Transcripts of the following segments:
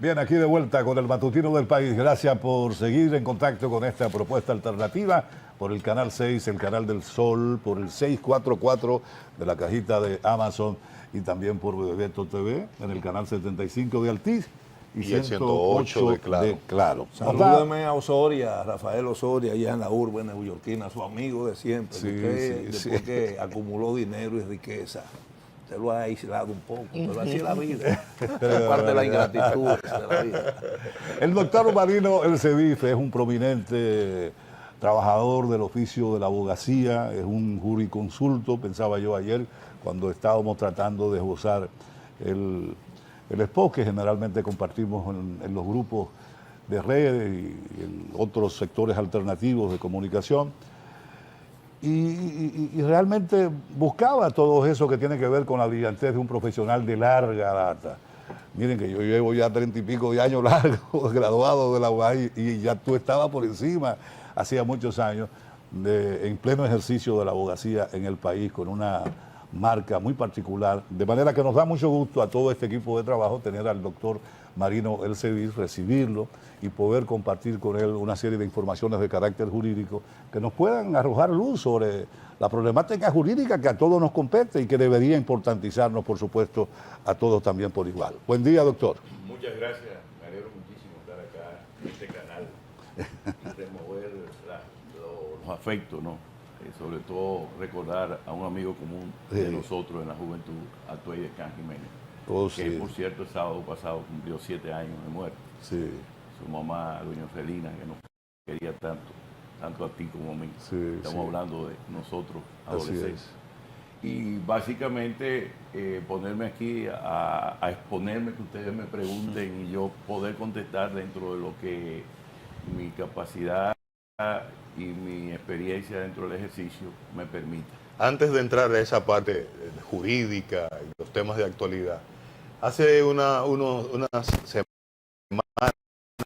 Bien, aquí de vuelta con el matutino del país. Gracias por seguir en contacto con esta propuesta alternativa por el canal 6, el canal del Sol, por el 644 de la cajita de Amazon y también por Bebeto TV en el canal 75 de Altiz y el 108 de Claro. Salúdame a Osoria, a Rafael Osoria, allá en la urbe neoyorquina, su amigo de siempre. Sí, que usted, sí, después que acumuló dinero y riqueza, se lo ha aislado un poco, pero así es la vida. Es parte de la ingratitud de la vida. El doctor Marino El Cedife es un prominente trabajador del oficio de la abogacía, es un jurisconsulto, pensaba yo ayer, cuando estábamos tratando de esbozar el spot que generalmente compartimos en los grupos de redes y en otros sectores alternativos de comunicación. Y realmente buscaba todo eso que tiene que ver con la brillantez de un profesional de larga data. Miren que yo llevo ya 30 y pico de años largos, graduado de la UAI, y ya tú estabas por encima, hacía muchos años, en pleno ejercicio de la abogacía en el país, con una marca muy particular. De manera que nos da mucho gusto a todo este equipo de trabajo tener al doctor Marino El Cedife, recibirlo y poder compartir con él una serie de informaciones de carácter jurídico que nos puedan arrojar luz sobre la problemática jurídica que a todos nos compete y que debería importantizarnos, por supuesto, a todos también por igual. Buen día, doctor. Muchas gracias, me alegro muchísimo estar acá en este canal y remover los afectos, ¿no? Sobre todo recordar a un amigo común de nosotros en la juventud, Atuey Can Jiménez, que por cierto el sábado pasado cumplió 7 años de muerte. Sí. Su mamá, doña Celina, que nos quería tanto a ti como a mí. Estamos hablando de nosotros, adolescentes. Y básicamente ponerme aquí a exponerme, que ustedes me pregunten y yo poder contestar dentro de lo que mi capacidad y mi experiencia dentro del ejercicio me permite. Antes de entrar a esa parte jurídica y los temas de actualidad, hace unas semanas,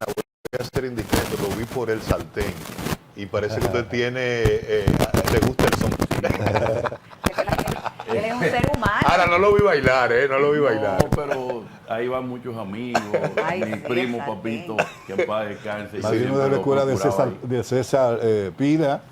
voy a ser indiscreto, lo vi por el Saltén y parece que usted tiene, le gusta el son. Él es un ser humano. Ahora no lo vi bailar, no lo vi bailar. No, pero ahí van muchos amigos, mi primo Papito, que en paz descanse. Marino de la escuela de César Pina.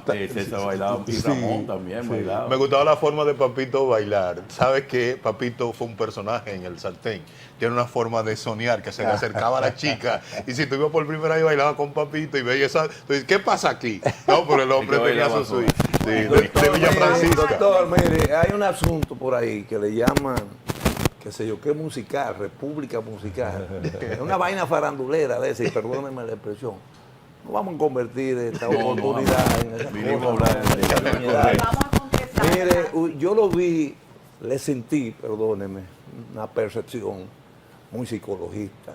César bailaba y Ramón también bailaba. Me gustaba la forma de Papito bailar. ¿Sabes qué? Papito fue un personaje en el Sartén. Tiene una forma de soñar que se le acercaba a la chica. Y si tú ibas por primera vez y bailaba con Papito y veías esa... Entonces, ¿qué pasa aquí? No, pero el hombre tenía su suite. Sí, de Villa Francisca. Doctor, mire, hay un asunto por ahí que le llaman, qué sé yo, qué musical, República Musical. Es una vaina farandulera de esa, y perdónenme la expresión. No vamos a convertir esta oportunidad en esa cosa. Vamos a contestar. Mire, yo lo vi, le sentí, perdóneme, una percepción muy psicologista.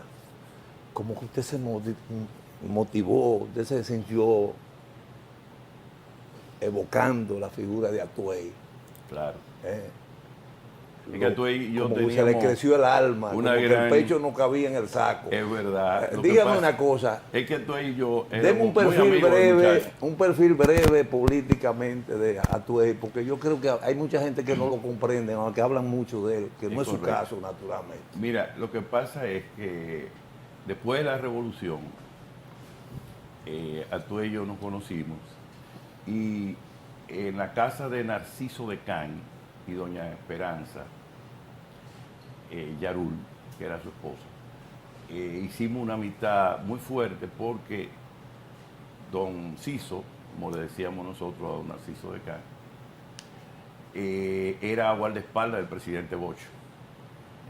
Como que usted se motivó, usted se sintió evocando la figura de Atuey. Claro. Es que Atuey yo como se le creció el alma, como que el pecho no cabía en el saco. Es verdad. Dígame una cosa. Es que Atuey y yo deme un perfil breve políticamente de Atuey, porque yo creo que hay mucha gente que no lo comprende, aunque hablan mucho de él, que no es su caso, naturalmente. Mira, lo que pasa es que después de la revolución, Atuey y yo nos conocimos y en la casa de Narciso de Can y doña Esperanza Yarul, que era su esposa, hicimos una amistad muy fuerte porque don Ciso, como le decíamos nosotros a don Narciso de Can, era guardaespaldas del presidente Bocho.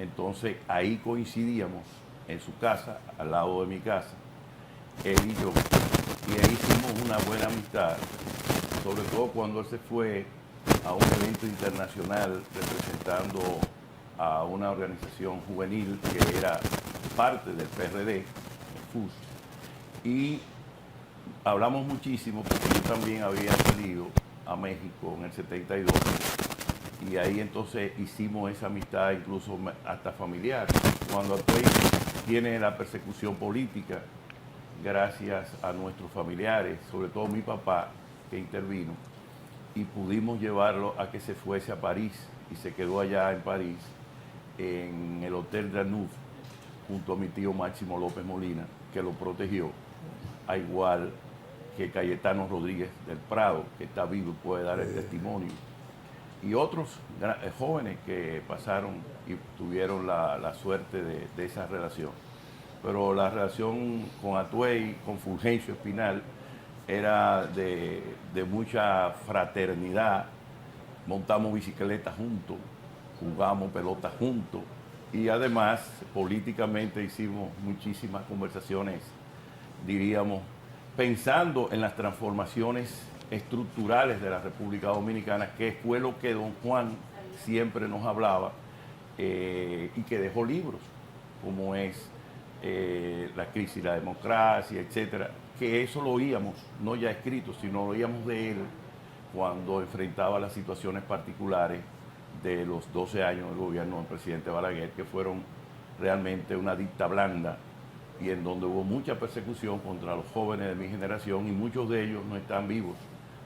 Entonces ahí coincidíamos en su casa, al lado de mi casa, él y yo, y ahí hicimos una buena amistad, sobre todo cuando él se fue a un evento internacional representando a una organización juvenil que era parte del PRD, el FUS, y hablamos muchísimo porque yo también había salido a México en el 72 y ahí entonces hicimos esa amistad incluso hasta familiar. Cuando Atuey tiene la persecución política, gracias a nuestros familiares, sobre todo mi papá, que intervino, y pudimos llevarlo a que se fuese a París y se quedó allá en París, en el Hotel Danube, junto a mi tío Máximo López Molina, que lo protegió, a igual que Cayetano Rodríguez del Prado, que está vivo y puede dar el testimonio, y otros jóvenes que pasaron y tuvieron la suerte de esa relación. Pero la relación con Atuey, con Fulgencio Espinal, era de mucha fraternidad. Montamos bicicleta juntos, jugamos pelota juntos y además políticamente hicimos muchísimas conversaciones, diríamos, pensando en las transformaciones estructurales de la República Dominicana, que fue lo que don Juan siempre nos hablaba y que dejó libros, como es La crisis, la democracia, etcétera, que eso lo oíamos, no ya escrito, sino lo oíamos de él cuando enfrentaba las situaciones particulares de los 12 años del gobierno del presidente Balaguer, que fueron realmente una dicta blanda y en donde hubo mucha persecución contra los jóvenes de mi generación y muchos de ellos no están vivos,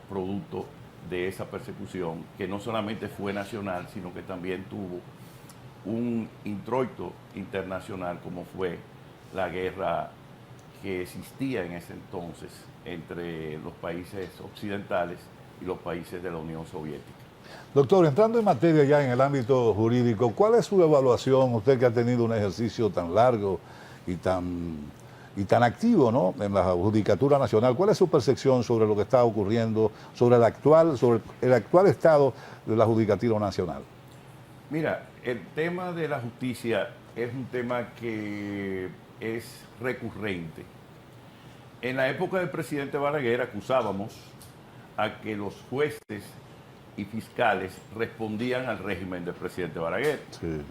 producto de esa persecución, que no solamente fue nacional, sino que también tuvo un introito internacional como fue la guerra que existía en ese entonces entre los países occidentales y los países de la Unión Soviética. Doctor, entrando en materia ya en el ámbito jurídico, ¿cuál es su evaluación, usted que ha tenido un ejercicio tan largo y tan activo, ¿no?, en la Judicatura Nacional? ¿Cuál es su percepción sobre lo que está ocurriendo, sobre el actual estado de la Judicatura Nacional? Mira, el tema de la justicia es un tema que es recurrente. En la época del presidente Balaguer acusábamos a que los jueces y fiscales respondían al régimen del presidente Balaguer. Sí.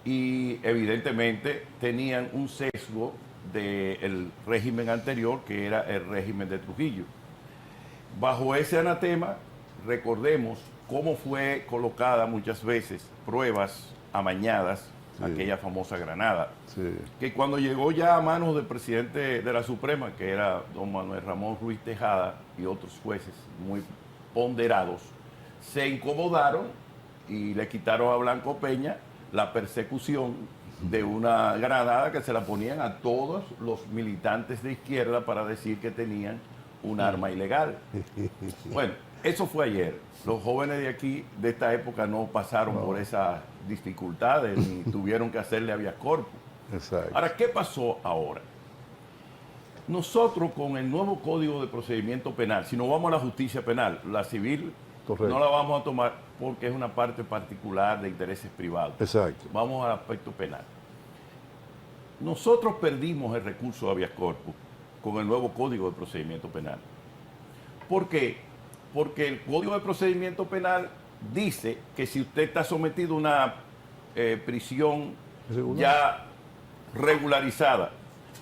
Y evidentemente tenían un sesgo del régimen anterior, que era el régimen de Trujillo. Bajo ese anatema, recordemos cómo fue colocada muchas veces pruebas amañadas, sí, aquella famosa granada, sí, que cuando llegó ya a manos del presidente de la Suprema, que era don Manuel Ramón Ruiz Tejada y otros jueces muy ponderados, se incomodaron y le quitaron a Blanco Peña la persecución de una granada que se la ponían a todos los militantes de izquierda para decir que tenían un arma ilegal. Bueno, eso fue ayer. Los jóvenes de aquí, de esta época, no pasaron por esas dificultades ni tuvieron que hacerle habeas corpus. exacto. Ahora, ¿qué pasó ahora? Nosotros con el nuevo Código de Procedimiento Penal, si no vamos a la justicia penal, la civil Correcto. no la vamos a tomar porque es una parte particular de intereses privados. Exacto. Vamos al aspecto penal. Nosotros perdimos el recurso de habeas corpus con el nuevo Código de Procedimiento Penal. ¿Por qué? Porque el Código de Procedimiento Penal dice que si usted está sometido a una prisión ya regularizada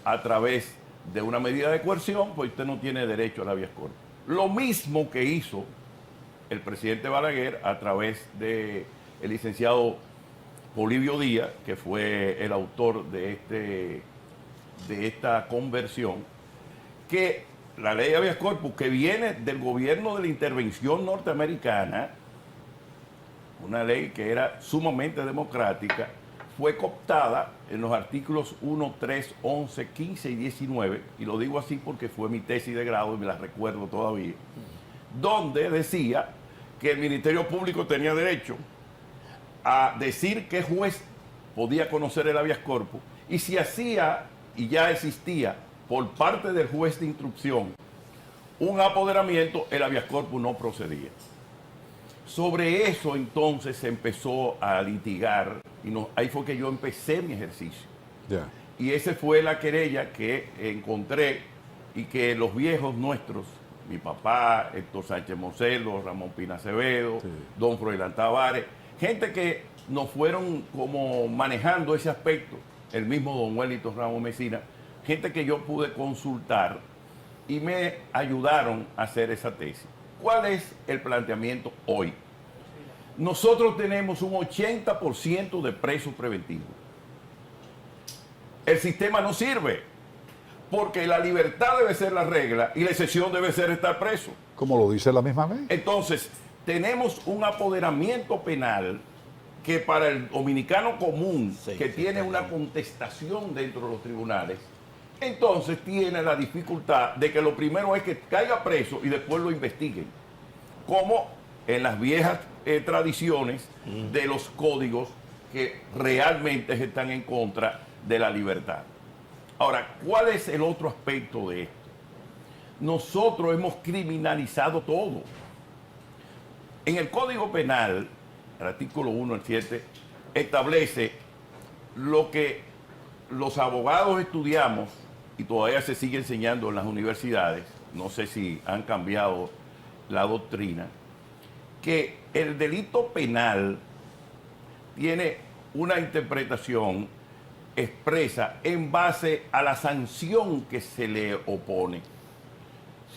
a través de una medida de coerción, pues usted no tiene derecho al habeas corpus. Lo mismo que hizo el presidente Balaguer a través del licenciado Polibio Díaz, que fue el autor de esta conversión, que la ley de habeas corpus, que viene del gobierno de la intervención norteamericana, una ley que era sumamente democrática, fue cooptada en los artículos 1, 3, 11, 15 y 19, y lo digo así porque fue mi tesis de grado y me la recuerdo todavía, donde decía que el Ministerio Público tenía derecho a decir qué juez podía conocer el habeas corpus, y si hacía, y ya existía, por parte del juez de instrucción, un apoderamiento, el habeas corpus no procedía. Sobre eso entonces se empezó a litigar, y ahí fue que yo empecé mi ejercicio. Ya. Y esa fue la querella que encontré y que los viejos nuestros, mi papá, Héctor Sánchez Moselo, Ramón Pina Acevedo, sí, don Froilán Tavares, gente que nos fueron como manejando ese aspecto, el mismo don Wellington Ramos Mesina, gente que yo pude consultar y me ayudaron a hacer esa tesis. ¿Cuál es el planteamiento hoy? Nosotros tenemos un 80% de presos preventivos. El sistema no sirve, porque la libertad debe ser la regla y la excepción debe ser estar preso. Como lo dice la misma ley. Entonces, tenemos un apoderamiento penal que para el dominicano común, Sí, que sí, tiene está una bien. contestación dentro de los tribunales, entonces tiene la dificultad de que lo primero es que caiga preso y después lo investiguen, como en las viejas tradiciones de los códigos que realmente están en contra de la libertad. Ahora, ¿cuál es el otro aspecto de esto? Nosotros hemos criminalizado todo. En el Código Penal, el artículo 1, el 7, establece lo que los abogados estudiamos y todavía se sigue enseñando en las universidades, no sé si han cambiado la doctrina, que el delito penal tiene una interpretación expresa en base a la sanción que se le opone.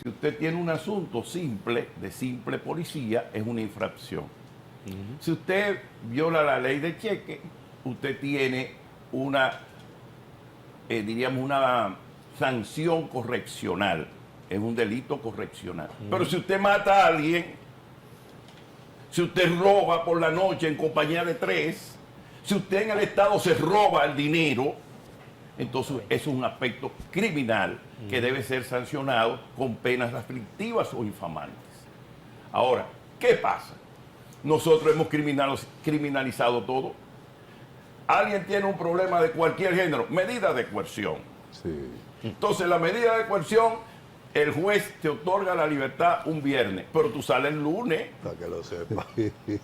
Si usted tiene un asunto simple, de simple policía, es una infracción. Si usted viola la ley de cheque, usted tiene una, diríamos, una sanción correccional. Es un delito correccional. Pero si usted mata a alguien, si usted roba por la noche en compañía de 3, si usted en el Estado se roba el dinero, entonces es un aspecto criminal que debe ser sancionado con penas aflictivas o infamantes. Ahora, ¿qué pasa? Nosotros hemos criminalizado todo. Alguien tiene un problema de cualquier género, medida de coerción. Sí. Entonces, la medida de coerción, el juez te otorga la libertad un viernes, pero tú sales el lunes, Para que lo sepa.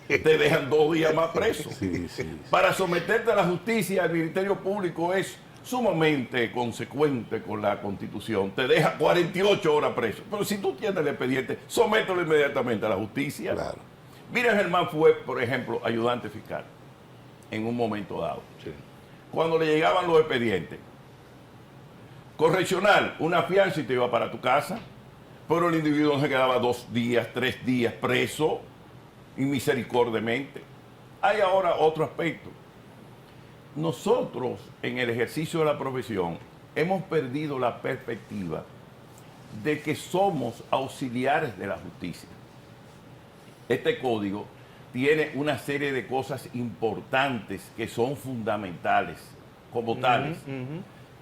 te dejan 2 días más preso. Sí, sí. Para someterte a la justicia, el Ministerio Público es sumamente consecuente con la Constitución. Te deja 48 horas preso. Pero si tú tienes el expediente, somételo inmediatamente a la justicia. Claro. Mira, Germán fue, por ejemplo, ayudante fiscal en un momento dado. Sí. Cuando le llegaban los expedientes, correccional, una fianza y te iba para tu casa, pero el individuo se quedaba 2 días, 3 días preso, inmisericordiamente. Hay ahora otro aspecto. Nosotros, en el ejercicio de la profesión, hemos perdido la perspectiva de que somos auxiliares de la justicia. Este código tiene una serie de cosas importantes que son fundamentales como tales.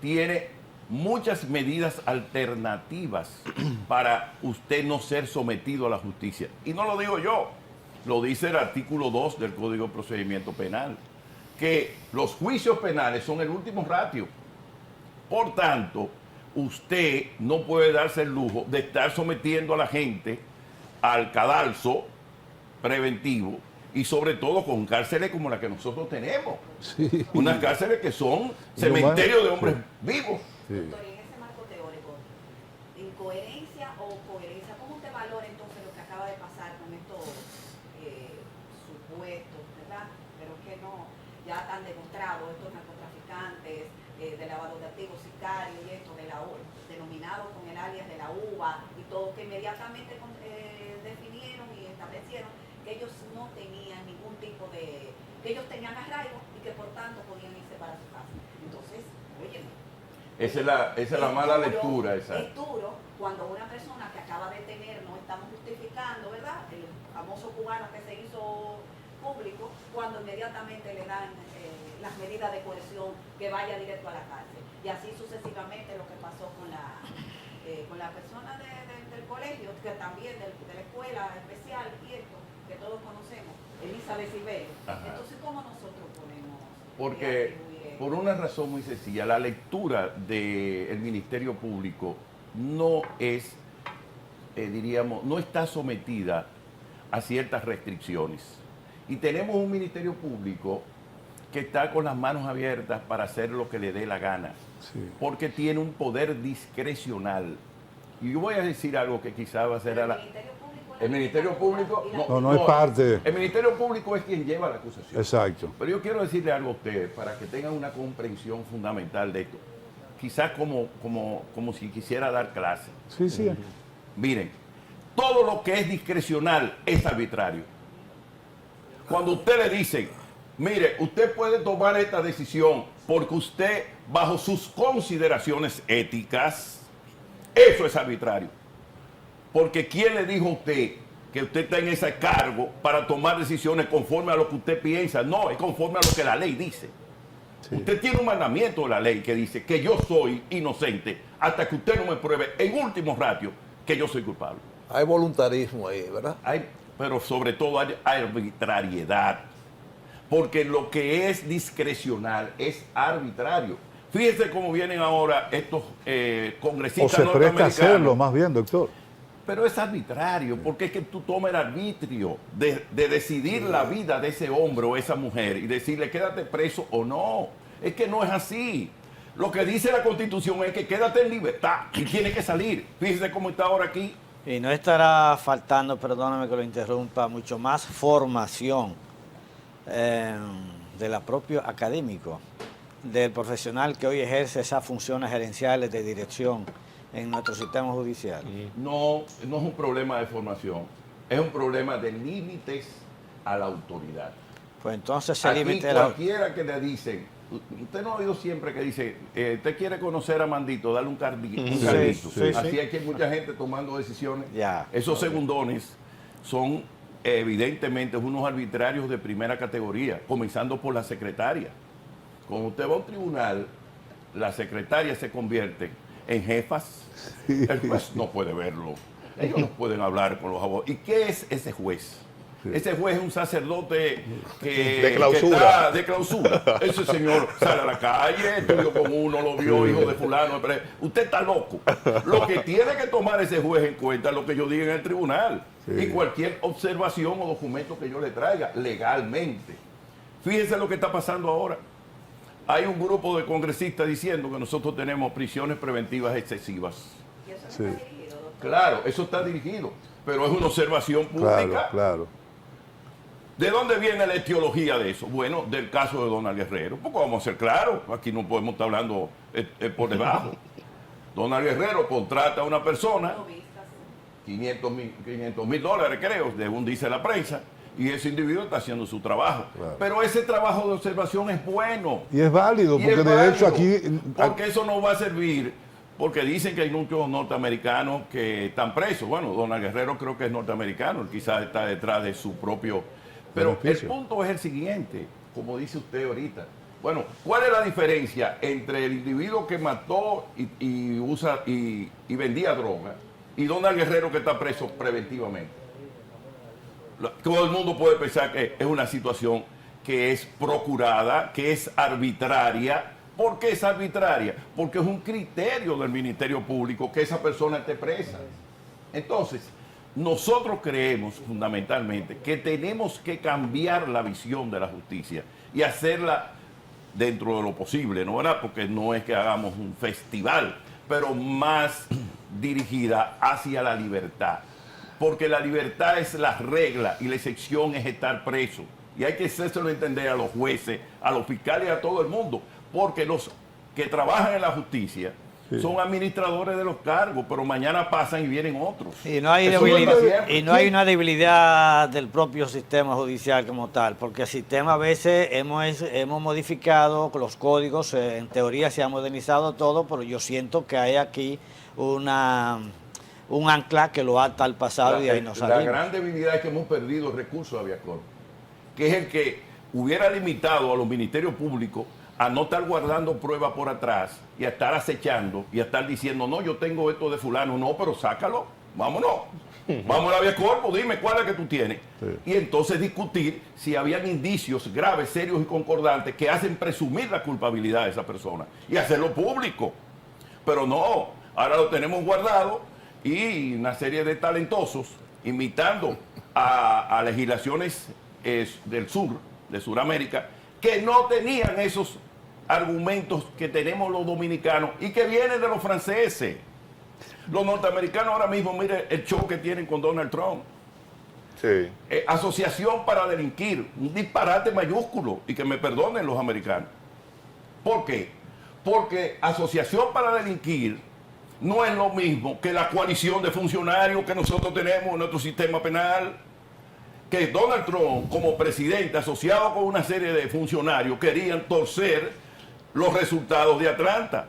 Tiene muchas medidas alternativas para usted no ser sometido a la justicia. Y no lo digo yo, lo dice el artículo 2 del Código de Procedimiento Penal, que los juicios penales son el último ratio. Por tanto, usted no puede darse el lujo de estar sometiendo a la gente al cadalso preventivo y sobre todo con cárceles como la que nosotros tenemos. Sí. Unas cárceles que son cementerios de hombres vivos. Sí. Doctor, y en ese marco teórico, ¿incoherencia o coherencia? ¿Cómo usted valora entonces lo que acaba de pasar con estos supuestos, verdad? Pero que no, ya tan demostrado, estos narcotraficantes, de lavado de activos, sicarios y esto, de la denominados con el alias de la uva y todo, que inmediatamente definieron y establecieron que ellos no tenían ningún tipo de, que ellos tenían arraigo y que por tanto podían irse para su casa. Entonces, óyeme, Esa es la mala lectura. Esa. es duro cuando una persona que acaba de tener, no estamos justificando, ¿verdad? El famoso cubano que se hizo público, cuando inmediatamente le dan las medidas de coerción, que vaya directo a la cárcel. Y así sucesivamente lo que pasó con la persona del colegio, que también de la escuela especial, y esto, que todos conocemos, Elizabeth Silverio. Entonces, ¿cómo nosotros podemos Porque atribuir esto? por una razón muy sencilla, la lectura del Ministerio Público no es, diríamos, no está sometida a ciertas restricciones. Y tenemos un Ministerio Público que está con las manos abiertas para hacer lo que le dé la gana, Sí. porque tiene un poder discrecional. Y yo voy a decir algo que quizás va a ser a la... El Ministerio Público... No es parte. El Ministerio Público es quien lleva la acusación. Exacto. Pero yo quiero decirle algo a ustedes para que tengan una comprensión fundamental de esto. Quizás como si quisiera dar clase. Sí, sí. Miren, todo lo que es discrecional es arbitrario. Cuando usted le dice, mire, usted puede tomar esta decisión porque usted, bajo sus consideraciones éticas, eso es arbitrario. Porque ¿quién le dijo a usted que usted está en ese cargo para tomar decisiones conforme a lo que usted piensa. No, es conforme a lo que la ley dice. Sí. Usted tiene un mandamiento de la ley que dice que yo soy inocente hasta que usted no me pruebe en último ratio que yo soy culpable. Hay voluntarismo ahí, ¿verdad? Pero sobre todo hay arbitrariedad. Porque lo que es discrecional es arbitrario. Fíjese cómo vienen ahora estos congresistas norteamericanos. O se presta a hacerlo más bien, doctor. Pero es arbitrario, porque es que tú tomas el arbitrio de decidir la vida de ese hombre o esa mujer y decirle quédate preso o no. Es que no es así. Lo que dice la Constitución es que quédate en libertad y tiene que salir. Fíjese cómo está ahora aquí. Y no estará faltando, perdóname que lo interrumpa, mucho más formación de la propio académico, del profesional que hoy ejerce esas funciones gerenciales de dirección en nuestro sistema judicial. No es un problema de formación, es un problema de límites a la autoridad. Pues entonces se aquí limite cualquiera que le dicen, usted no ha oído siempre que dice, usted quiere conocer a Mandito, dale un carguito. Así es que hay mucha gente tomando decisiones. Esos segundones son evidentemente unos arbitrarios de primera categoría, comenzando por la secretaria. Cuando usted va a un tribunal, la secretaria se convierte en jefas. El juez no puede verlo. Ellos no pueden hablar con los abogados. ¿Y qué es ese juez? Ese juez es un sacerdote de clausura. De clausura. Ese señor sale a la calle, estudió con uno, lo vio, hijo de fulano. Pero usted está loco. Lo que tiene que tomar ese juez en cuenta es lo que yo diga en el tribunal. Y cualquier observación o documento que yo le traiga legalmente. Fíjense lo que está pasando ahora. Hay un grupo de congresistas diciendo que nosotros tenemos prisiones preventivas excesivas. ¿Y eso no está dirigido, doctor? Claro, eso está dirigido, pero es una observación pública. Claro. ¿De dónde viene la etiología de eso? Bueno, del caso de Donald Guerrero. Porque vamos a ser claros, aquí no podemos estar hablando por debajo. Donald Guerrero contrata a una persona, $500,000 creo, según dice la prensa, y ese individuo está haciendo su trabajo. Claro. Pero ese trabajo de observación es bueno. Y es válido, porque de hecho aquí... Porque eso no va a servir, porque dicen que hay muchos norteamericanos que están presos. Bueno, Donald Guerrero creo que es norteamericano, quizás está detrás de su propio... Pero el punto es el siguiente, como dice usted ahorita. Bueno, ¿cuál es la diferencia entre el individuo que mató y vendía droga y Donald Guerrero que está preso preventivamente? Todo el mundo puede pensar que es una situación que es procurada, que es arbitraria. ¿Por qué es arbitraria? Porque es un criterio del Ministerio Público que esa persona esté presa. Entonces, nosotros creemos fundamentalmente que tenemos que cambiar la visión de la justicia y hacerla dentro de lo posible, ¿no? ¿Verdad? Porque no es que hagamos un festival, pero más dirigida hacia la libertad. Porque la libertad es la regla y la excepción es estar preso. Y hay que hacérselo entender a los jueces, a los fiscales y a todo el mundo. Porque los que trabajan en la justicia son administradores de los cargos, pero mañana pasan y vienen otros. Y no hay hay una debilidad del propio sistema judicial como tal, porque el sistema a veces hemos modificado los códigos, en teoría se ha modernizado todo, pero yo siento que hay aquí un ancla que lo ata al pasado y ahí no salimos. La gran debilidad es que hemos perdido el recurso de Aviacor, que es el que hubiera limitado a los ministerios públicos a no estar guardando pruebas por atrás y a estar acechando y a estar diciendo, no, yo tengo esto de fulano, no, pero sácalo, vámonos. Vamos a la vía corpo, dime cuál es que tú tienes. Y entonces discutir si habían indicios graves, serios y concordantes que hacen presumir la culpabilidad de esa persona y hacerlo público. Pero no, ahora lo tenemos guardado y una serie de talentosos imitando a legislaciones del sur, de Sudamérica, que no tenían esos argumentos que tenemos los dominicanos y que vienen de los franceses. Los norteamericanos ahora mismo, mire el show que tienen con Donald Trump. Sí. Asociación para delinquir, un disparate mayúsculo, y que me perdonen los americanos. ¿Por qué? Porque asociación para delinquir no es lo mismo que la coalición de funcionarios que nosotros tenemos en nuestro sistema penal. Que Donald Trump, como presidente, asociado con una serie de funcionarios, querían torcer los resultados de Atlanta,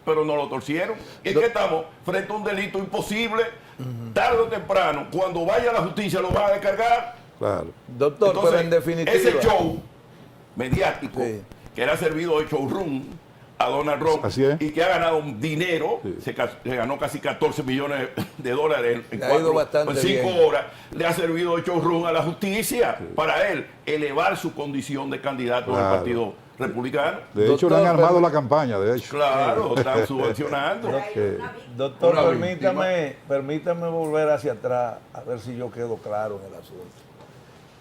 pero no lo torcieron. Y es que estamos frente a un delito imposible tarde o temprano, cuando vaya a la justicia, lo van a descargar. Claro. Doctor, Entonces, pero en definitiva... ese show mediático Sí. que le ha servido de showroom a Donald Trump Así es. y que ha ganado dinero, Sí. se ganó casi 14 millones de dólares en Le ha ido bastante 5 bien. horas, le ha servido de showroom a la justicia para él elevar su condición de candidato del Claro. Partido Republicano. De hecho, le han Doctor, armado pero- la campaña, de hecho. Claro, están subvencionando. Por ahí Sí. una víctima. Doctor, Una permítame volver hacia atrás a ver si yo quedo claro en el asunto.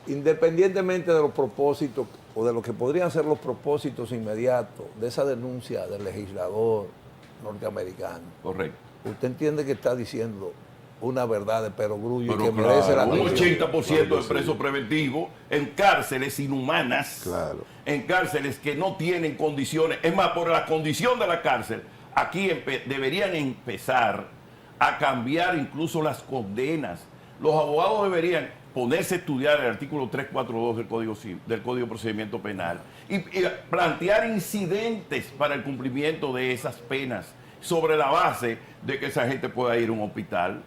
Independientemente de los propósitos o de lo que podrían ser los propósitos inmediatos de esa denuncia del legislador norteamericano, Correcto. usted entiende que está diciendo una verdad de perogrullo y Pero que merece la claro, un atención. 80% de presos preventivos en cárceles inhumanas, Claro. en cárceles que no tienen condiciones. Es más, por la condición de la cárcel, aquí deberían empezar a cambiar incluso las condenas. Los abogados deberían ponerse a estudiar el artículo 342 del Código de Procedimiento Penal y plantear incidentes para el cumplimiento de esas penas sobre la base de que esa gente pueda ir a un hospital,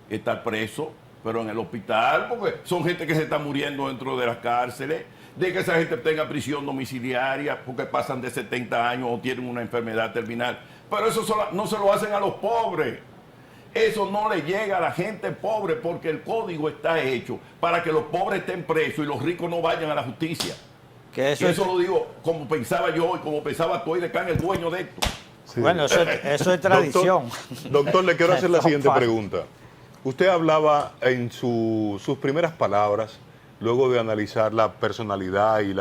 estar preso, pero en el hospital, porque son gente que se está muriendo dentro de las cárceles, de que esa gente tenga prisión domiciliaria porque pasan de 70 años o tienen una enfermedad terminal. Pero eso no se lo hacen a los pobres. Eso no le llega a la gente pobre porque el código está hecho para que los pobres estén presos y los ricos no vayan a la justicia. Que Y eso lo digo como pensaba yo y como pensaba Toy de Can, el dueño de esto. Sí. Bueno, eso es tradición. Doctor, le quiero hacer la Son siguiente fácil. pregunta. Usted hablaba en sus primeras palabras, luego de analizar la personalidad y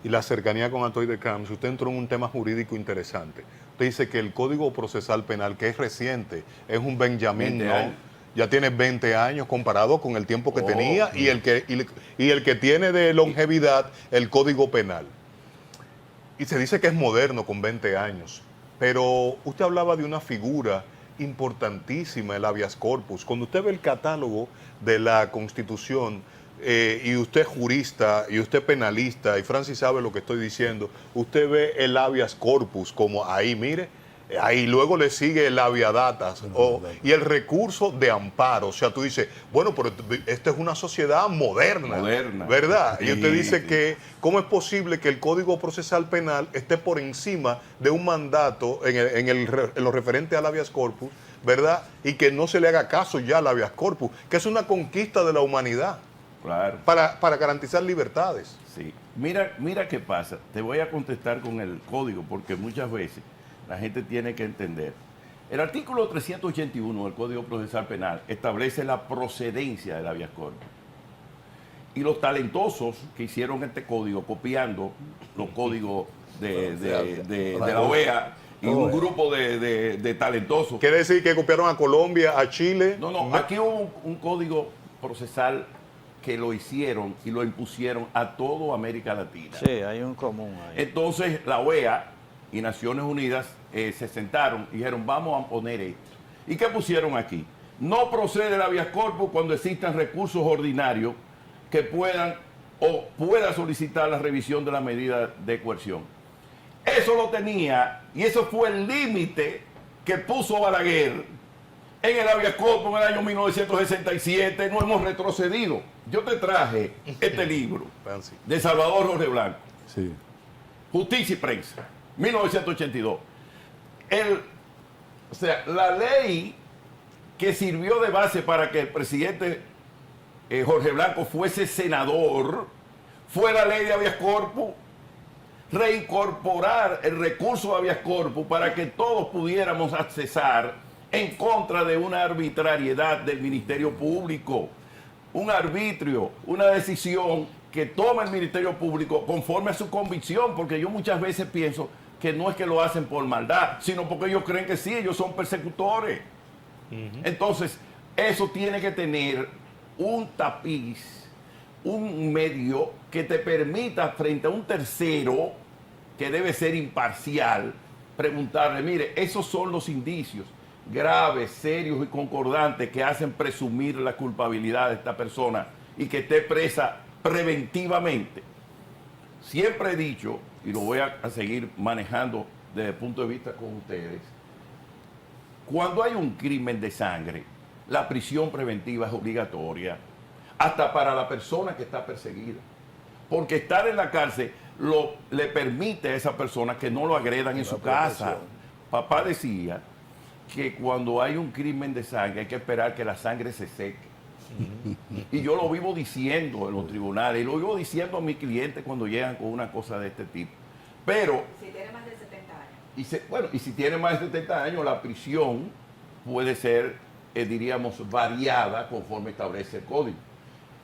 la cercanía con Atoy de Camps, usted entró en un tema jurídico interesante. Usted dice que el Código Procesal Penal, que es reciente, es un Benjamín, 20 ¿no? años. Ya tiene 20 años comparado con el tiempo que Oh, tenía y el que tiene de longevidad el Código Penal. Y se dice que es moderno con 20 años. Pero usted hablaba de una figura importantísima, el habeas corpus. Cuando usted ve el catálogo de la Constitución, y usted es jurista, y usted penalista, y Francis sabe lo que estoy diciendo, usted ve el habeas corpus como ahí, mire, ahí luego le sigue el habeadatas y el recurso de amparo. O sea, tú dices, bueno, pero esta es una sociedad moderna, Moderna. ¿verdad? Y Sí, usted dice sí. que, ¿cómo es posible que el Código Procesal Penal esté por encima de un mandato en lo referente al habeas corpus, ¿verdad? Y que no se le haga caso ya al habeas corpus, que es una conquista de la humanidad Claro. para garantizar libertades. Sí. Mira qué pasa. Te voy a contestar con el código porque muchas veces la gente tiene que entender. El artículo 381 del Código Procesal Penal establece la procedencia del habeas corpus. Y los talentosos que hicieron este código copiando los códigos de la OEA y un grupo de talentosos. Quiere decir que copiaron a Colombia, a Chile. No, aquí hubo un código procesal que lo hicieron y lo impusieron a toda América Latina. Sí, hay un común ahí. Entonces la OEA y Naciones Unidas se sentaron y dijeron, vamos a poner esto. ¿Y qué pusieron aquí? No procede el habeas corpus cuando existan recursos ordinarios que puedan o pueda solicitar la revisión de la medida de coerción. Eso lo tenía y eso fue el límite que puso Balaguer en el habeas corpus en el año 1967. No hemos retrocedido. Yo te traje este libro Francis. de Salvador Jorge Blanco, Sí. Justicia y Prensa, 1982. O sea, la ley que sirvió de base para que el presidente Jorge Blanco fuese senador fue la ley de habeas corpus. Reincorporar el recurso de habeas corpus para que todos pudiéramos accesar en contra de una arbitrariedad del Ministerio Público. Un arbitrio, una decisión que toma el Ministerio Público conforme a su convicción, porque yo muchas veces pienso que no es que lo hacen por maldad, sino porque ellos creen que sí, ellos son persecutores. Entonces, eso tiene que tener un tapiz, un medio que te permita frente a un tercero que debe ser imparcial, preguntarle, mire, esos son los indicios graves, serios y concordantes que hacen presumir la culpabilidad de esta persona y que esté presa preventivamente. Siempre he dicho, y lo voy a seguir manejando desde el punto de vista con ustedes, cuando hay un crimen de sangre, la prisión preventiva es obligatoria, hasta para la persona que está perseguida. Porque estar en la cárcel le permite a esa persona que no lo agredan en su casa. Papá decía que cuando hay un crimen de sangre hay que esperar que la sangre se seque. Y yo lo vivo diciendo en los tribunales, y lo vivo diciendo a mis clientes cuando llegan con una cosa de este tipo. Pero, Si tiene más de 70 años. bueno, y si tiene más de 70 años, la prisión puede ser, diríamos, variada conforme establece el código.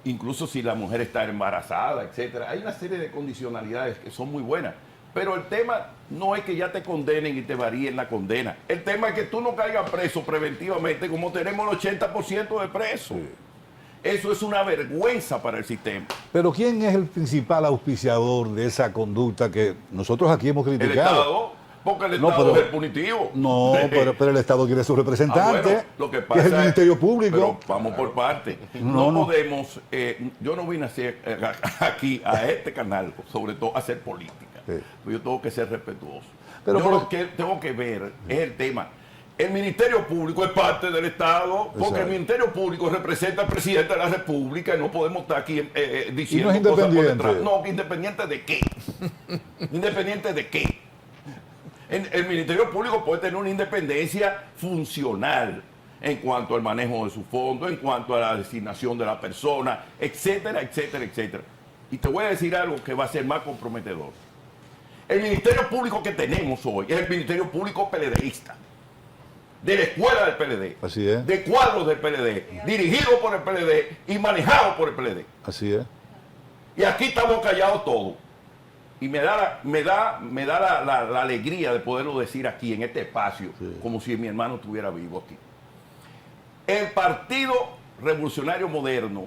Incluso si la mujer está embarazada, etcétera. Hay una serie de condicionalidades que son muy buenas. Pero el tema no es que ya te condenen y te varíen la condena. El tema es que tú no caigas preso preventivamente como tenemos el 80% de presos. Sí. Eso es una vergüenza para el sistema. Pero ¿quién es el principal auspiciador de esa conducta que nosotros aquí hemos El criticado? Estado, porque el No, Estado pero- es el punitivo. No, pero el Estado quiere su representante, Bueno, lo que que pasa es el Ministerio Público. Pero vamos por parte. No, no. Podemos, yo no vine a hacer, aquí a este canal, sobre todo a hacer política. Sí. Yo tengo que ser respetuoso. Pero Yo por- lo que tengo que ver es el tema. El Ministerio Público es parte del Estado, porque Exacto. el Ministerio Público representa al presidente de la República y no podemos estar aquí diciendo Y no es cosas por independiente. detrás. No, ¿independiente de qué? ¿Independiente de qué? El Ministerio Público puede tener una independencia funcional en cuanto al manejo de su fondo, en cuanto a la designación de la persona, etcétera, etcétera, etcétera. Y te voy a decir algo que va a ser más comprometedor. El Ministerio Público que tenemos hoy es el Ministerio Público PLDista, de la escuela del PLD, Así es. de cuadros del PLD, dirigido por el PLD y manejado por el PLD. Así es. Y aquí estamos callados todos. Y me da la alegría de poderlo decir aquí, en este espacio, como si mi hermano estuviera vivo aquí. El Partido Revolucionario Moderno,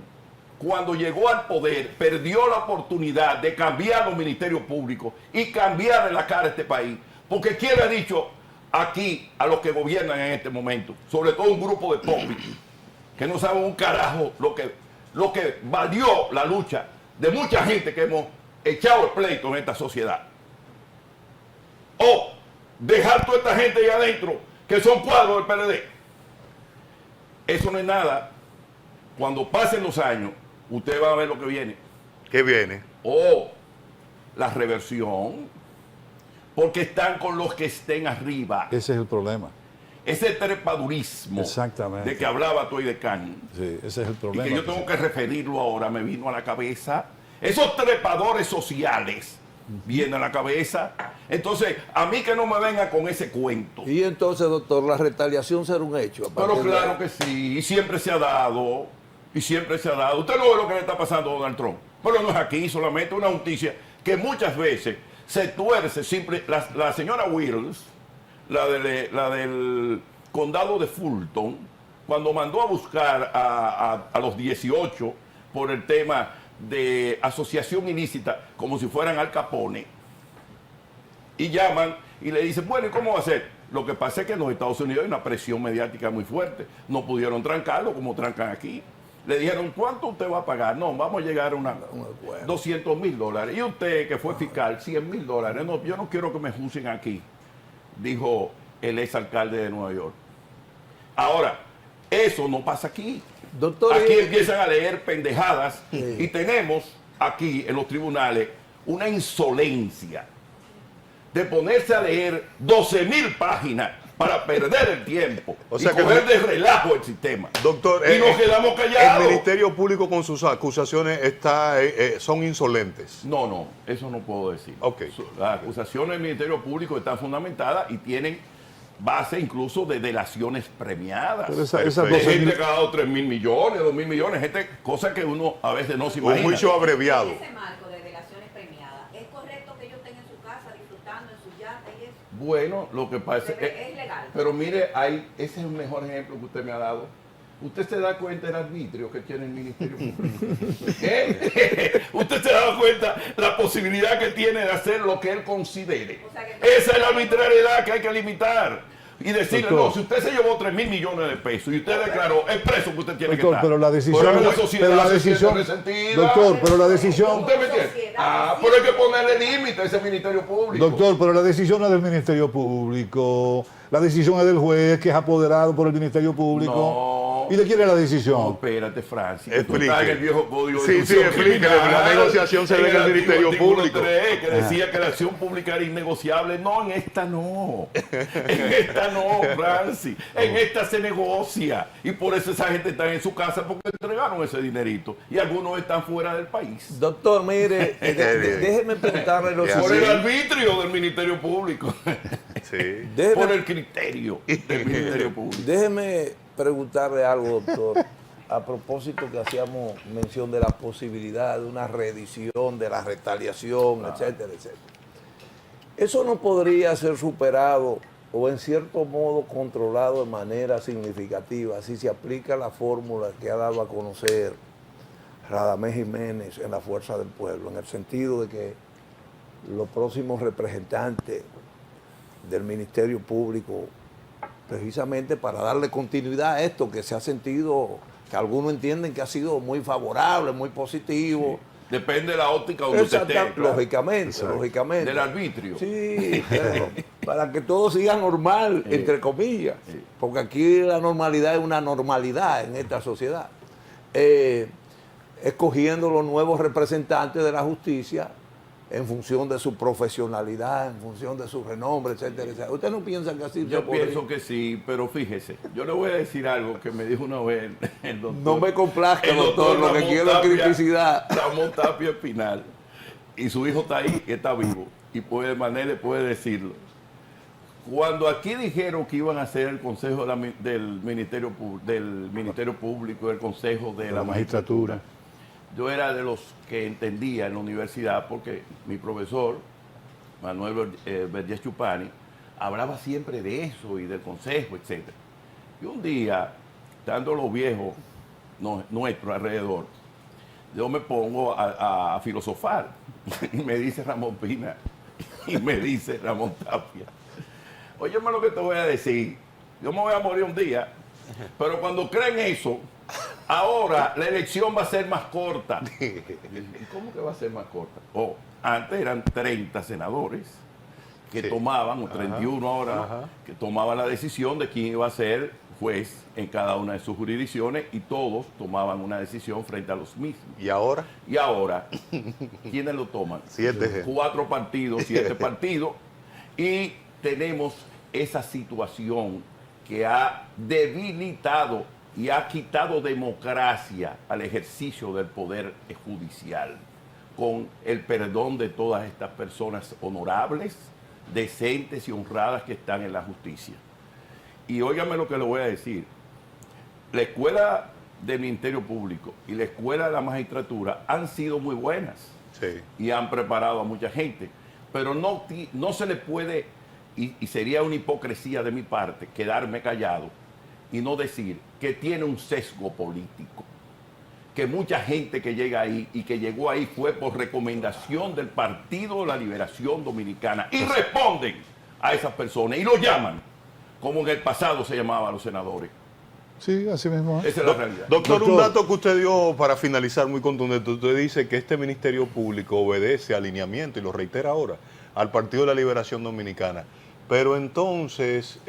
cuando llegó al poder, perdió la oportunidad de cambiar los ministerios públicos y cambiar la cara a este país. Porque ¿quién le ha dicho aquí a los que gobiernan en este momento? Sobre todo un grupo de popis que no saben un carajo lo que valió la lucha de mucha gente que hemos echado el pleito en esta sociedad. O dejar toda esta gente ahí adentro que son cuadros del PLD. Eso no es nada. Cuando pasen los años, usted va a ver lo que viene. ¿Qué viene? O la reversión, porque están con los que estén arriba. Ese es el problema. Ese trepadurismo Exactamente. de que hablaba Toy de Can. Sí, ese es el Y problema. que yo tengo que referirlo ahora, me vino a la cabeza. Esos trepadores sociales vienen a la cabeza. Entonces, a mí que no me venga con ese cuento. Y entonces, doctor, la retaliación será un hecho. Pero claro que sí, y siempre se ha dado, y siempre se ha dado. Usted no ve lo que le está pasando a Donald Trump. Pero no es aquí, solamente una noticia que muchas veces se tuerce. La señora Wills, la del condado de Fulton, cuando mandó a buscar a los 18 por el tema de asociación ilícita, como si fueran Al Capone, y llaman y le dicen, bueno, ¿y cómo va a ser? Lo que pasa es que en los Estados Unidos hay una presión mediática muy fuerte. No pudieron trancarlo como trancan aquí. Le dijeron, ¿cuánto usted va a pagar? No, vamos a llegar a $200,000. Y usted, que fue fiscal, $100,000. No, yo no quiero que me juzguen aquí, dijo el exalcalde de Nueva York. Ahora, eso no pasa aquí. Doctor, Aquí empiezan a leer pendejadas y tenemos aquí en los tribunales una insolencia de ponerse a leer 12,000 páginas para perder el tiempo, O sea y que coger de relajo el sistema. Doctor, y nos quedamos callados. el Ministerio Público con sus acusaciones son insolentes. No, eso no puedo decir. Ok. Las acusaciones del Ministerio Público están fundamentadas y tienen base incluso de delaciones premiadas. Pero esas Perfecto. De 12,000 gente que ha dado 3,000 millones, 2,000 millones, gente, cosa que uno a veces no se Un imagina. juicio abreviado. En ese marco de delaciones premiadas, ¿es correcto que ellos estén en su casa disfrutando en su yate y eso? Bueno, lo que pasa es Es legal. pero mire, ese es el mejor ejemplo que usted me ha dado. Usted se da cuenta del arbitrio que tiene el Ministerio Público. ¿Eh? Usted se da cuenta la posibilidad que tiene de hacer lo que él considere. O sea que- Esa es la arbitrariedad que hay que limitar. Y decirle, Doctor. no, si usted se llevó 3,000 millones de pesos y usted declaró, es preso que usted tiene que Doctor, estar. pero la decisión, Porque la sociedad pero la se siente decisión, resentida. doctor, pero la decisión, ¿Usted me entiende? Sociedad, Pero hay que ponerle límite a ese Ministerio Público. doctor, pero la decisión no es del Ministerio Público, la decisión es del juez que es apoderado por el Ministerio Público. no. ¿Y de quién es la No, decisión? espérate, Francis. que tú Explique. estás en el viejo código de Sí, negociación sí, explíquele, criminal, la negociación se ve en el Ministerio artículo Público. 3, que decía que la acción pública era innegociable. No, en esta no. En esta no, Francis. En esta se negocia. Y por eso esa gente está en su casa porque entregaron ese dinerito. Y algunos están fuera del país. Doctor, mire, déjeme preguntarle lo Ya, Por sí. el siguiente. arbitrio del Ministerio Público. Sí. Por Déjeme, el criterio del Ministerio Público. déjeme preguntarle algo, doctor, a propósito que hacíamos mención de la posibilidad de una reedición, de la retaliación, etcétera, etcétera. Eso no podría ser superado o en cierto modo controlado de manera significativa si se aplica la fórmula que ha dado a conocer Radamés Jiménez en la Fuerza del Pueblo, en el sentido de que los próximos representantes del Ministerio Público, precisamente para darle continuidad a esto que se ha sentido, que algunos entienden que ha sido muy favorable, muy positivo. Depende de la óptica donde usted esté. Exacto, claro. lógicamente. Del arbitrio. Sí, pero para que todo siga normal, entre comillas, porque aquí la normalidad es una normalidad en esta sociedad. Escogiendo los nuevos representantes de la justicia en función de su profesionalidad, en función de su renombre, etcétera, etcétera. ¿Usted no piensa que así Yo se podría? pienso que sí, pero fíjese, yo le voy a decir algo que me dijo una vez el doctor. No me complazca, el doctor, lo que Ramón quiero es Tapia- criticidad. Ramón Tapia Espinal. Y su hijo está ahí, está vivo. Y puede, Manele puede decirlo. Cuando aquí dijeron que iban a hacer el Consejo del Ministerio Público, el Consejo de la Magistratura, yo era de los que entendía en la universidad, porque mi profesor, Manuel Vergés Chupani, hablaba siempre de eso y del consejo, etc. Y un día, estando los viejos nuestros alrededor, yo me pongo a filosofar. Y me dice Ramón Pina, y me dice Ramón Tapia, óyeme lo que te voy a decir, yo me voy a morir un día, pero cuando creen eso, ahora la elección va a ser más corta. ¿Y cómo que va a ser más corta? Antes eran 30 senadores que Sí. tomaban, o 31 ahora, ¿no? Ajá. Que tomaban la decisión de quién iba a ser juez en cada una de sus jurisdicciones y todos tomaban una decisión frente a los mismos. ¿Y ahora? Y ahora, ¿quiénes lo toman? 7. 4 partidos, 7 partidos, y tenemos esa situación que ha debilitado y ha quitado democracia al ejercicio del poder judicial, con el perdón de todas estas personas honorables, decentes y honradas que están en la justicia. Y óigame lo que le voy a decir, la escuela del Ministerio Público y la escuela de la magistratura han sido muy buenas Sí. y han preparado a mucha gente, pero no se le puede, y sería una hipocresía de mi parte, quedarme callado y no decir que tiene un sesgo político, que mucha gente que llega ahí y que llegó ahí fue por recomendación del Partido de la Liberación Dominicana y responden a esas personas y los llaman, como en el pasado se llamaban a los senadores. Sí, así mismo. Esa es la realidad. Doctor, un Doctor. dato que usted dio para finalizar muy contundente. Usted dice que este Ministerio Público obedece alineamiento, y lo reitera ahora, al Partido de la Liberación Dominicana. Pero entonces,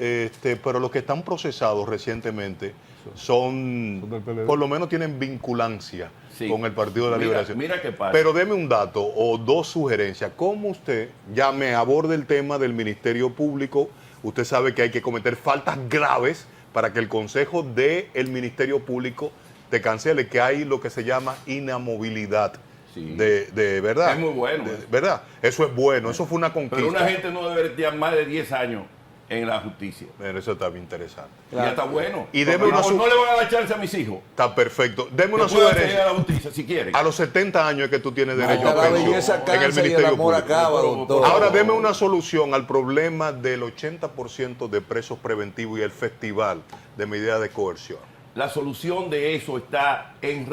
pero los que están procesados recientemente son Son del PLD. por lo menos tienen vinculancia Sí. con el Partido de la Mira, Liberación. mira qué pasa. Pero deme un dato o dos sugerencias. ¿Cómo usted ya me aborda el tema del Ministerio Público? Usted sabe que hay que cometer faltas graves para que el Consejo del Ministerio Público te cancele, que hay lo que se llama inamovilidad. Sí. De verdad. Es muy bueno. ¿Verdad? Eso es bueno. Eso fue una conquista. Pero una gente no debe estar más de 10 años en la justicia. Bueno, eso está bien interesante. Ya está bueno. Y deme una no le van a dar chance a mis hijos. Está perfecto. Deme una Que puedan acceder sugerencia. a la justicia si quieren. A los 70 años es que tú tienes derecho Hasta a la pensión belleza en el cansa y el Ministerio amor Público. acaba, Pero, doctor. Ahora deme una solución al problema del 80% de presos preventivos y el festival de medidas de coerción. La solución de eso está en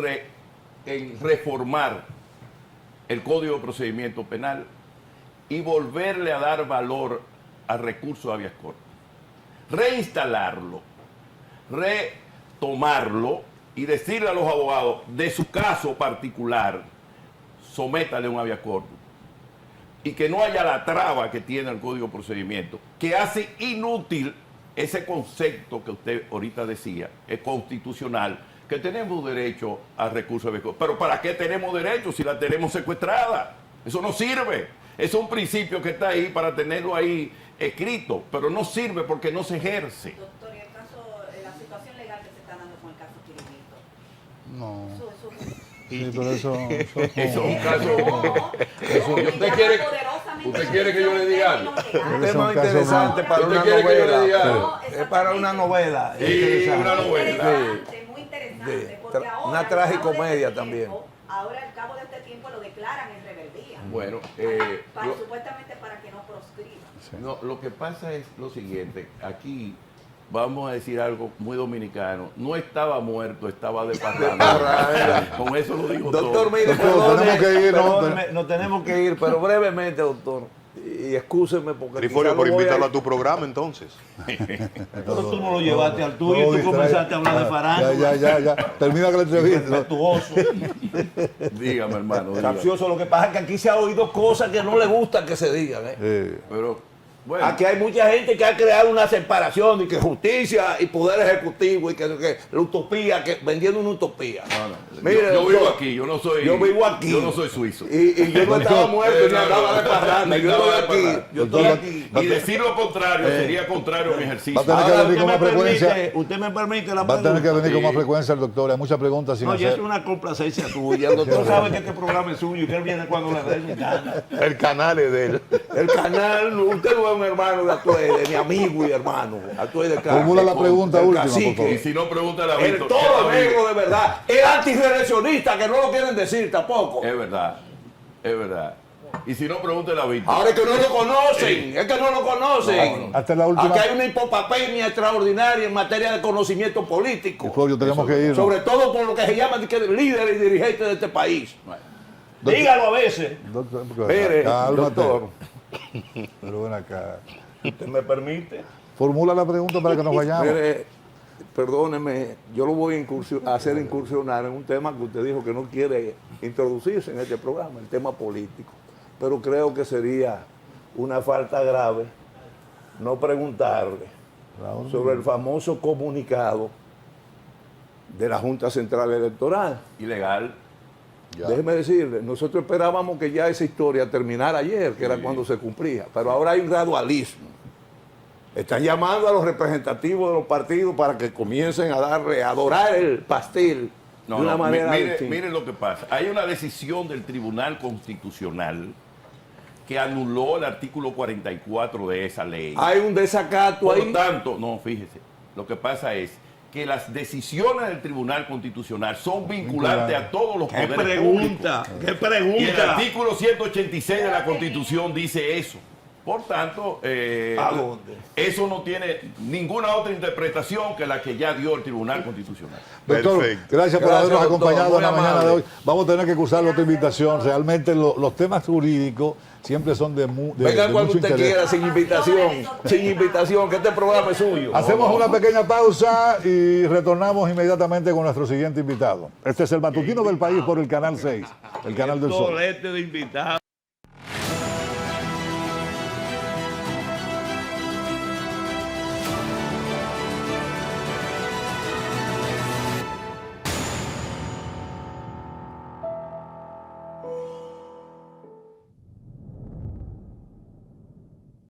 reformar el Código de Procedimiento Penal y volverle a dar valor al recurso de habeas corpus. Reinstalarlo, retomarlo y decirle a los abogados de su caso particular, sométale un habeas corpus. Y que no haya la traba que tiene el Código de Procedimiento, que hace inútil ese concepto que usted ahorita decía es constitucional, que tenemos derecho a recursos de vehículos. Pero ¿para qué tenemos derecho si la tenemos secuestrada? Eso no sirve. Es un principio que está ahí para tenerlo ahí escrito, pero no sirve porque no se ejerce. Doctor, y el caso, la situación legal que se está dando con el caso Quirinito. No. Eso Sí, pero eso Eso es un caso. ¿Usted quiere que yo le diga algo? Un Es tema un caso interesante más. para ¿Usted una quiere que yo le diga novela. algo? Es para una novela. Sí, interesante. una novela. Muy interesante. Sí. Porque Una ahora, al tragicomedia cabo de este también. tiempo, ahora, al cabo de este tiempo, lo declaran en rebeldía. Bueno, Supuestamente para que no proscriba. no, lo que pasa es lo siguiente. Aquí vamos a decir algo muy dominicano. No estaba muerto, estaba de parranda. Con eso lo digo Doctor, todo. mire, Doctor, perdone, tenemos que ir, ¿no? perdóneme, nos tenemos que ir, pero brevemente, doctor. Y excúseme porque Trifolio, quizá por lo voy invitarlo a tu programa entonces. Pero tú no lo llevaste al tuyo No, y tú comenzaste a hablar de farándula. Ya. Termina con la entrevista. Respetuoso. Dígame, hermano. dígame. Capcioso, lo que pasa es que aquí se ha oído cosas que no le gusta que se digan. Pero, bueno. Aquí hay mucha gente que ha creado una separación y que justicia y poder ejecutivo y que la utopía, que vendiendo una utopía. No. Mire, yo doctor, vivo aquí, yo vivo aquí. Yo no soy suizo. Y yo no estaba muerto ni andaba de parranda. Yo Estaba de estoy aquí. parranda. Yo estoy aquí. Y decir lo contrario sería contrario a mi ejercicio. Va a tener que Ahora, venir con más frecuencia. usted me permite la Va a tener que pregunta. venir con más frecuencia el doctor. Hay muchas preguntas sin No, ya es hacer. una complacencia tuya. El doctor sabe que este programa es suyo y que él viene cuando le dé su gana. El canal es de él. El canal, usted no es un hermano de Atuede, mi amigo y hermano. Atuede Castro. Formula la pregunta El última, por cacique. favor. Y si no, pregúntale a El Víctor. todo negro de verdad. El antirreeleccionista, que no lo quieren decir tampoco. Es verdad, es verdad. Y si no, pregúntale a Víctor. Ahora es que no lo conocen, es que no lo conocen. Hasta la última. Aquí hay una hipopapemia extraordinaria en materia de conocimiento político. Trifolio, tenemos que ir. Sobre todo por lo que se llama líderes y dirigentes de este país. Bueno, Dígalo a veces. Doctor, Mire, cálmate. doctor, Pero ven acá. ¿usted me permite? Formula la pregunta para que nos vayamos. Mire, perdóneme, yo lo voy a hacer incursionar en un tema que usted dijo que no quiere introducirse en este programa, el tema político. Pero creo que sería una falta grave no preguntarle Raúl. sobre el famoso comunicado de la Junta Central Electoral. ilegal. Ya. Déjeme decirle, nosotros esperábamos que ya esa historia terminara ayer, que era cuando se cumplía, pero ahora hay un gradualismo. Están llamando a los representativos de los partidos para que comiencen a darle, a adorar el pastel No, de una no, manera mire, distinta. mire lo que pasa. Hay una decisión del Tribunal Constitucional que anuló el artículo 44 de esa ley. Hay un desacato Por ahí. lo tanto, no, fíjese, lo que pasa es que las decisiones del Tribunal Constitucional son vinculantes a todos los ¿Qué poderes pregunta? públicos. ¿Qué Y el pregunta? artículo 186 de la Constitución dice eso. Por tanto, ¿A dónde? eso no tiene ninguna otra interpretación que la que ya dio el Tribunal Constitucional. Doctor, Perfecto. gracias por Gracias, habernos doctor, acompañado en la muy mañana de amable. hoy. Vamos a tener que cursar otra invitación. Realmente los temas jurídicos siempre son de Venga de cuando mucho usted interés. quiera, sin invitación, que este programa es suyo. Hacemos una pequeña pausa y retornamos inmediatamente con nuestro siguiente invitado. Este es el Matutino del País por el Canal 6, el canal del Sol. de invitado.